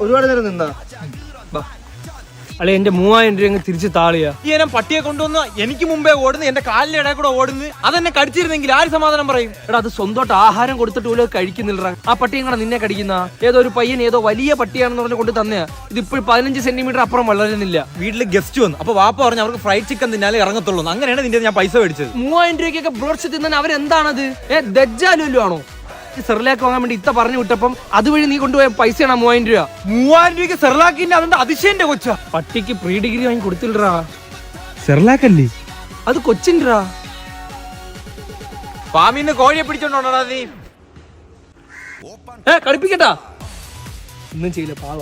ഒരുപാട് നേരം നിന്നാ അല്ലെ എന്റെ 3000 രൂപ തിരിച്ച് താളിയാ. ഈ ഇനം പട്ടിയെ കൊണ്ടുവന്ന് എനിക്ക് മുമ്പേ ഓടുന്നു, എന്റെ കാലിന്റെ ഇടയിൽ കൂടെ ഓടുന്നു. അതെന്നെ കടിച്ചിരുന്നെങ്കിൽ ആര് സമാധാനം പറയും? എടാ അത് സ്വന്തമായിട്ട് ആഹാരം കൊടുത്തിട്ട് പോലും കഴിക്കുന്നില്ല. ആ പട്ടി എങ്ങനെ നിന്നെ കടിക്കുന്ന? ഏതോ ഒരു പയ്യൻ ഏതോ വലിയ പട്ടിയാണെന്ന് പറഞ്ഞ് കൊണ്ട് തന്നെയാ. ഇതിപ്പോൾ 15 സെന്റിമീറ്റർ അപ്പുറം വളരുന്നില്ല. വീട്ടിൽ ഗസ്റ്റ് വന്നു, അപ്പൊ വാപ്പ പറഞ്ഞു അവർക്ക് ഫ്രൈഡ് ചിക്കൻ തിന്നാലേ ഇറങ്ങത്തുള്ളൂ. അങ്ങനെയാണ് നിന്റെ ഞാൻ പൈസ മേടിച്ചത്. 3000 രൂപയ്ക്കൊക്കെ ബ്രോഡ്സ് തിന്നാൻ അവരെന്താണത്? ദജ്ജാലുമല്ലോ ആണോ? സെർലാക്ക് വാങ്ങാൻ വേണ്ടി ഇത്ത പറഞ്ഞു വിട്ടപ്പം അതുവഴി നീ കൊണ്ടുപോയ പൈസയാണ് 3000 രൂപ. 3000 രൂപയ്ക്ക് സെർലാക്കിന്റെ അതിന്റെ അതിശയന്റെ കൊച്ച. പട്ടിക്ക് പ്രീ ഡിഗ്രി വാങ്ങി കൊടുത്തില്ലടാ. സെർലാക്കല്ലേ അത് കൊച്ചിൻ്റെടാ. ഫാമിന്ന് കോഴിയെ പിടിച്ചോണ്ടോടാ നീ? കടിപ്പിക്കട്ടാ. ഒന്നും ചെയ്യില്ല പാവ.